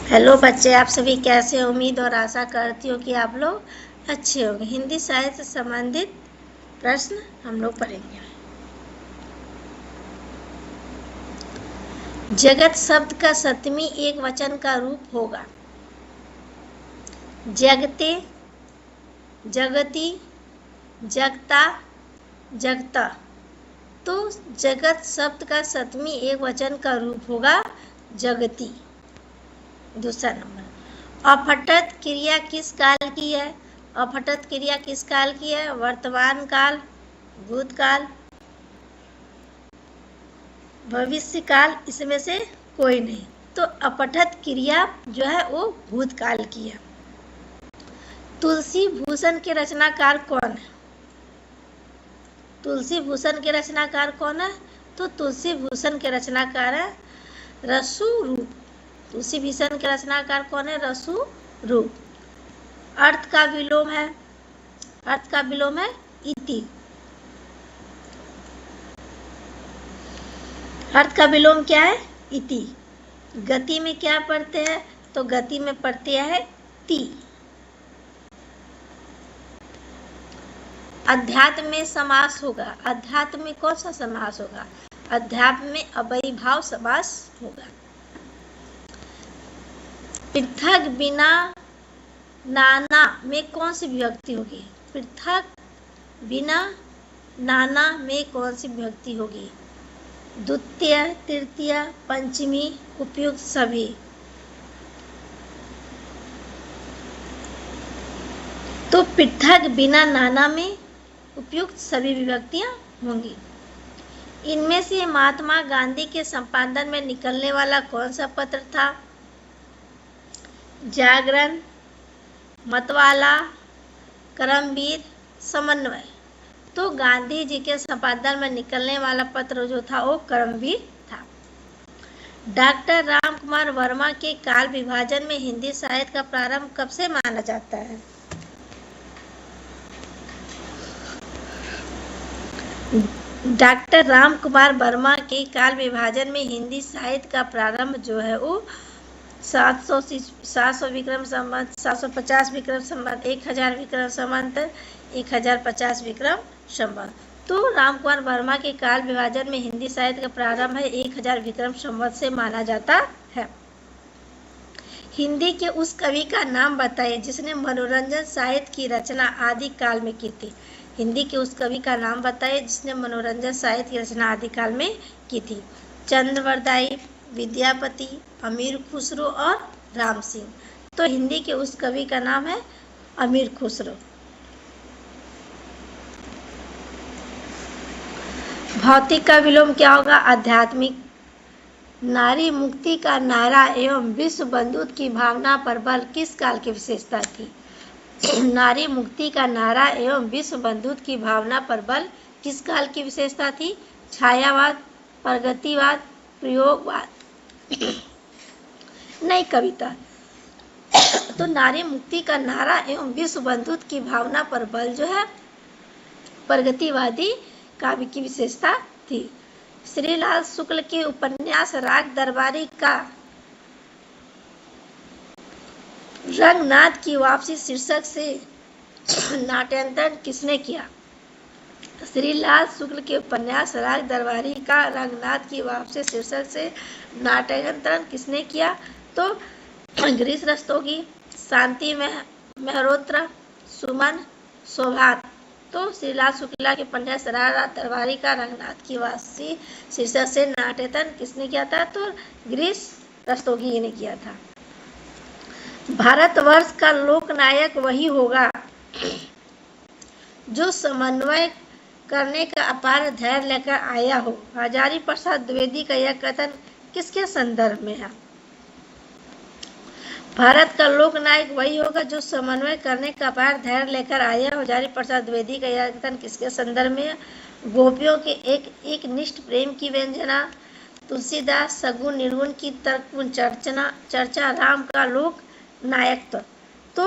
Hello बच्चे, आप सभी कैसे? उम्मीद और आशा करती हूँ कि आप लोग अच्छे होंगे। हिंदी साहित्य से संबंधित प्रश्न हम लोग पढ़ेंगे। जगत शब्द का सप्तमी एक वचन का रूप होगा। जगते, जगती, जगता, जगता। तो जगत शब्द का सप्तमी एक वचन का रूप होगा जगती। दूसरा नंबर, अपठित क्रिया किस काल की है? अपठित क्रिया किस काल की है? वर्तमान काल, भूतकाल, भविष्य काल, इसमें से कोई नहीं। तो अपठित क्रिया जो है वो भूतकाल की है। तुलसी भूषण के रचनाकार कौन है? तुलसी भूषण के रचनाकार कौन है? तो तुलसी भूषण के रचनाकार है रसूरूप। तुलसी भूषण के रचनाकार कौन है? रसूरूप। अर्थ का विलोम है, अर्थ का विलोम है इति। अर्थ का विलोम क्या है? इति। गति में क्या पढ़ते हैं? तो गति में पढ़ते हैं ति। अध्यात्म में समास होगा। अध्यात्म में कौन सा समास होगा? अध्यात्म में अव्ययीभाव समास होगा। पृथक बिना नाना में कौन सी विभक्ति होगी? पृथक बिना नाना में कौन सी विभक्ति होगी? द्वितीय, तृतीय, पंचमी, उपयुक्त सभी। तो पृथक बिना नाना में उपयुक्त सभी विभक्तियां होंगी। इनमें से महात्मा गांधी के संपादन में निकलने वाला कौन सा पत्र था? जागरण, मतवाला, कर्मवीर, समन्वय। तो गांधी जी के संपादन में निकलने वाला पत्र जो था वो कर्मवीर था। डॉक्टर राम कुमार वर्मा के काल विभाजन में हिंदी साहित्य का प्रारंभ कब से माना जाता है? डॉक्टर राम कुमार वर्मा के काल विभाजन में हिंदी साहित्य का प्रारंभ जो है वो 700 विक्रम संवत, 750 विक्रम संवत, 1000 विक्रम संवत, 1050 विक्रम संवत। तो राम कुमार वर्मा के काल विभाजन में हिंदी साहित्य का प्रारंभ है 1000 विक्रम संवत से माना जाता है। हिंदी के उस कवि का नाम बताइए जिसने मनोरंजन साहित्य की रचना आदि काल में की थी। हिंदी के उस कवि का नाम बताइए जिसने मनोरंजन साहित्य की रचना आदि काल में की थी। चंद्रवरदाई, विद्यापति, अमीर खुसरो और राम सिंह। तो हिंदी के उस कवि का नाम है अमीर खुसरो। भौतिक का विलोम क्या होगा? आध्यात्मिक। नारी मुक्ति का नारा एवं विश्व बंधुत्व की भावना पर बल किस काल की विशेषता थी? नारी मुक्ति का नारा एवं विश्व बंधुत्व की भावना पर बल किस काल की विशेषता थी? छायावाद, प्रगतिवाद, प्रयोगवाद। नई कविता। तो नारी मुक्ति का नारा एवं विश्व बंधुत्व की भावना पर बल जो है प्रगतिवादी काव्य की विशेषता थी। श्रीलाल शुक्ल के उपन्यास राग दरबारी का रंगनाथ की वापसी शीर्षक से नाट्यांतरण किसने किया? श्रीलाल शुक्ल के उपन्यास राग दरबारी का रंगनाथ की वापसी शीर्षक से नाट्यांतरण किसने किया? तो गिरीश रस्तोगी, शांति मेहरोत्रा, सुमन सौभाग्य। तो श्रीलाल शुक्ला के उपन्यास राग दरबारी का रंगनाथ की वापसी शीर्षक से नाट्यांतरण किसने किया था? तो गिरीश रस्तोगी ने किया था। भारतवर्ष का लोकनायक वही होगा जो समन्वय करने का अपार धैर्य लेकर आया हो। हजारी प्रसाद द्विवेदी का यह कथन किसके संदर्भ में है? भारत का लोकनायक वही होगा जो समन्वय करने का अपार धैर्य लेकर आया हो। हजारी प्रसाद द्विवेदी का यह कथन किसके संदर्भ में है? गोपियों के एक निष्ठ प्रेम की व्यंजना, तुलसीदास सगुण निर्गुण की तर्कपूर्ण चर्चा, राम का लोक नायकत्व। तो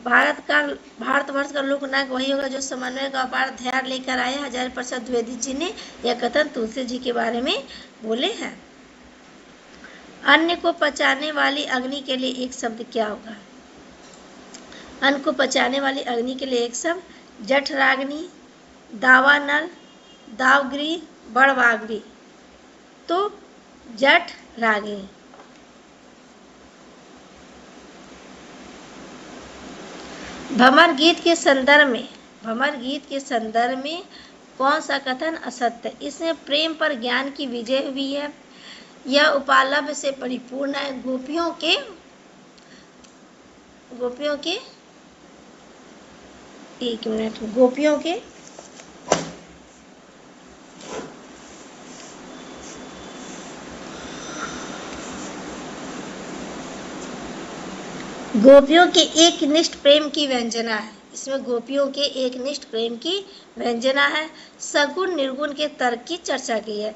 भारतवर्ष का लोकनायक वही होगा जो समन्वय का अपार धैर्य लेकर आया। हजारी प्रसाद द्विवेदी जी ने यह कथन तुलसी जी के बारे में बोले हैं। अन्न को पचाने वाली अग्नि के लिए एक शब्द क्या होगा? अन्न को पचाने वाली अग्नि के लिए एक शब्द जठराग्नि, दावानल, दावगिरी, बड़वाग्नि। तो जठराग्नि। भ्रमर गीत के संदर्भ में कौन सा कथन असत्य है? इसमें प्रेम पर ज्ञान की विजय हुई है, यह उपालभ्य से परिपूर्ण है, गोपियों के एक निष्ठ प्रेम की व्यंजना है। इसमें गोपियों के एक निष्ठ प्रेम की व्यंजना है। सगुण निर्गुण के तर्क की चर्चा की है।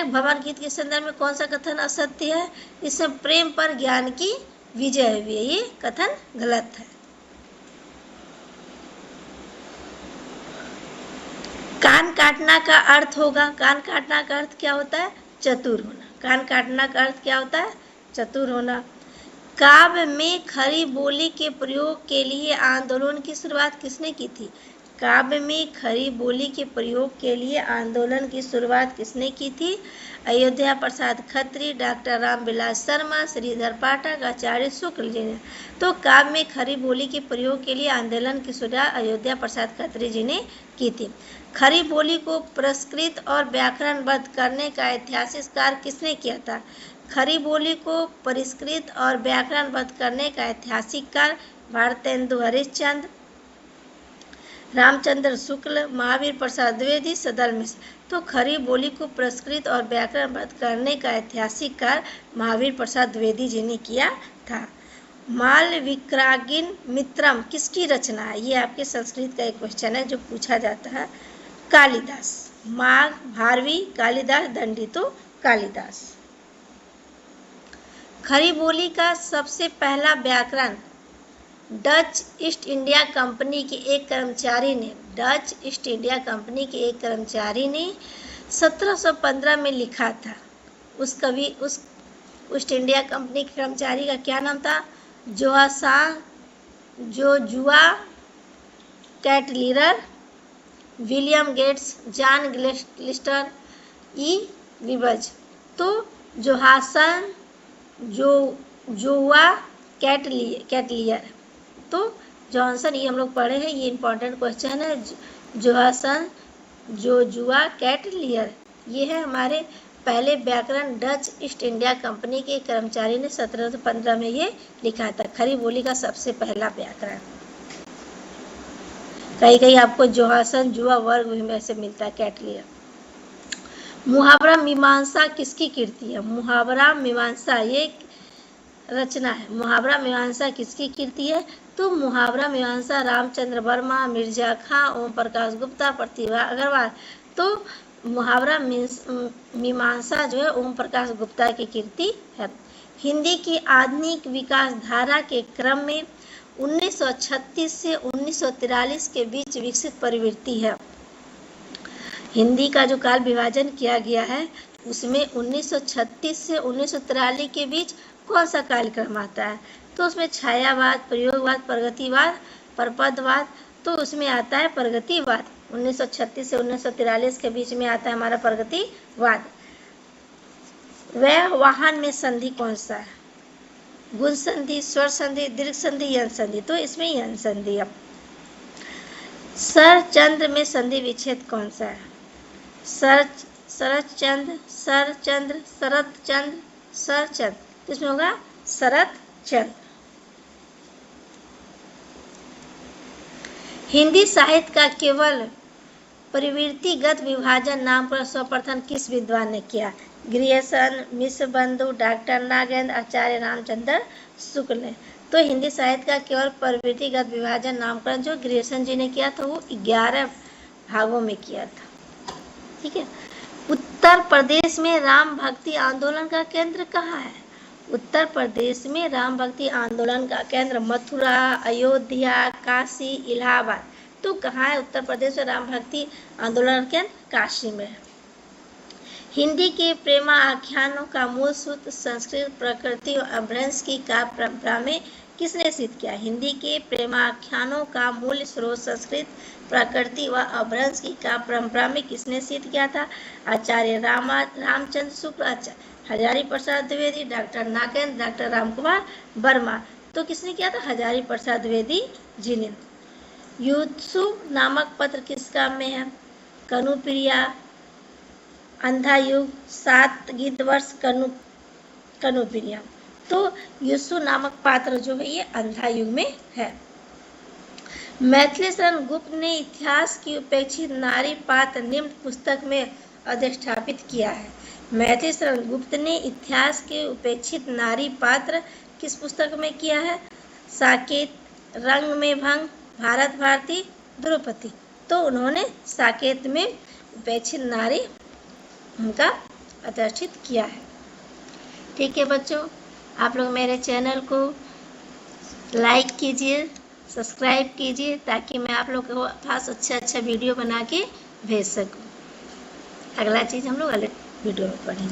भ्रमर गीत के संदर्भ में कौन सा कथन असत्य है? इसमें प्रेम पर ज्ञान की विजय हुई है, ये कथन गलत है। कान काटना का अर्थ होगा, कान काटना का अर्थ क्या होता है? चतुर होना। कान काटना का अर्थ क्या होता है? चतुर होना। काव्य में खरी बोली के प्रयोग के लिए आंदोलन की शुरुआत किसने की थी? काव्य में खरी बोली के प्रयोग के लिए आंदोलन की शुरुआत किसने की थी? अयोध्या प्रसाद खत्री, डॉक्टर रामविलास शर्मा, श्रीधर पाठक, आचार्य शुक्ल जी ने। तो काव्य में खरी बोली के प्रयोग के लिए आंदोलन की शुरुआत अयोध्या प्रसाद खत्री जी ने की थी। खरी बोली को परिष्कृत और व्याकरणबद्ध करने का ऐतिहासिक कार्य किसने किया था? खरी बोली को परिष्कृत और व्याकरणबद्ध करने का ऐतिहासिक कार्य भारतेंदु हरिश्चंद्र, रामचंद्र शुक्ल, महावीर प्रसाद द्विवेदी, सदल मिश्र। तो खरी बोली को परिष्कृत और व्याकरणबद्ध करने का ऐतिहासिक कार्य महावीर प्रसाद द्विवेदी जी ने किया था। मालविक्रागिन मित्रम किसकी रचना है? ये आपके संस्कृत का एक क्वेश्चन है जो पूछा जाता है। कालिदास। माघ, भारवी, कालिदास, दंडी। तो कालिदास। खरी बोली का सबसे पहला व्याकरण डच ईस्ट इंडिया कंपनी के एक कर्मचारी ने 1715 में लिखा था। उस ईस्ट इंडिया कंपनी के कर्मचारी का क्या नाम था? जोजुआ कैटलियर, विलियम गेट्स, जॉन ग्लिस्टर, ई विबज। तो जोहासन जोजुआ कैटलियर। तो जॉनसन, ये हम लोग पढ़े हैं, ये इंपॉर्टेंट क्वेश्चन है। जोहासन जोजुआ कैटलियर, ये है हमारे पहले व्याकरण। डच ईस्ट इंडिया कंपनी के कर्मचारी ने 1715 में ये लिखा था, खरी बोली का सबसे पहला व्याकरण। कहीं आपको जोहासन जुआ वर्ग में से मिलता है, कैटलियर। मुहावरा मीमांसा किसकी कृति है? मुहावरा मीमांसा ये रचना है। मुहावरा मीमांसा किसकी कृति है? तो मुहावरा मीमांसा रामचंद्र वर्मा, मिर्जा खां, ओम प्रकाश गुप्ता, प्रतिभा अग्रवाल। तो मुहावरा मीमांसा जो है ओम प्रकाश गुप्ता की कृति है। हिंदी की आधुनिक विकास धारा के क्रम में 1936 से 1943 के बीच विकसित प्रवृत्ति है। हिंदी का जो काल विभाजन किया गया है उसमें 1936 से 1943 के बीच कौन सा कार्यक्रम आता है? तो उसमें छायावाद, प्रयोगवाद, प्रगतिवाद, परपदवाद। तो उसमें आता है प्रगतिवाद। 1936 से 1943 के बीच में आता है हमारा प्रगतिवाद। वह वाहन में संधि कौन सा है? गुण संधि, स्वर संधि, दीर्घ संधि, यन संधि। तो इसमें यन संधि है। सरचंद्र में संधि विच्छेद कौन सा है? शरतचंद्र, सरचंद्र, शरतचंद्र, सरचंद्र। इसमें होगा शरतचंद्र। हिंदी साहित्य का केवल प्रवृत्तिगत विभाजन नामकरण सर्वप्रथम किस विद्वान ने किया? ग्रियर्सन, मिश्र बंधु, डॉक्टर नागेंद्र, आचार्य रामचंद्र शुक्ल ने। तो हिंदी साहित्य का केवल प्रवृत्तिगत विभाजन नामकरण जो ग्रियर्सन जी ने किया था वो 11 भागों में किया था। ठीक है। उत्तर प्रदेश में राम भक्ति आंदोलन का केंद्र कहाँ है? उत्तर प्रदेश में राम भक्ति आंदोलन का केंद्र मथुरा, अयोध्या, काशी, इलाहाबाद। तो कहाँ है उत्तर प्रदेश में राम भक्ति आंदोलन केंद्र? काशी में है। हिंदी के प्रेमाख्यानों का मूल सूत्र संस्कृत प्रकृति और अपभ्रंश की काव्य परंपरा में किसने सिद्ध किया? हिंदी के प्रेमाख्यानों का मूल स्रोत संस्कृत प्रकृति व अपभ्रंश की काव्य परंपरा में किसने सिद्ध किया था? आचार्य रामचंद्र शुक्ल, हजारी प्रसाद द्विवेदी, डॉक्टर नागेंद्र, डॉक्टर रामकुमार वर्मा। तो किसने किया था? हजारी प्रसाद द्विवेदी जी ने। युत्सुक नामक पत्र किस काम में है? कनुप्रिया, अंधा युग, 7 गीतवर्ष, कनुप्रिया। तो युत्सु नामक पात्र जो है ये अंधा युग में है। मैथिली शरण गुप्त ने इतिहास की उपेक्षित नारी पात्र निम्न पुस्तक में अधिष्ठापित किया है। मैथिली शरण गुप्त ने इतिहास के उपेक्षित नारी पात्र किस पुस्तक में किया है? साकेत, रंग में भंग, भारत भारती, द्रौपदी। तो उन्होंने साकेत में उपेक्षित नारी उनका अधिष्ठित किया है। ठीक है बच्चों, आप लोग मेरे चैनल को लाइक कीजिए, सब्सक्राइब कीजिए, ताकि मैं आप लोग को पास अच्छा वीडियो बना के भेज सकूं। अगला चीज़ हम लोग अगले वीडियो में पढ़ेंगे।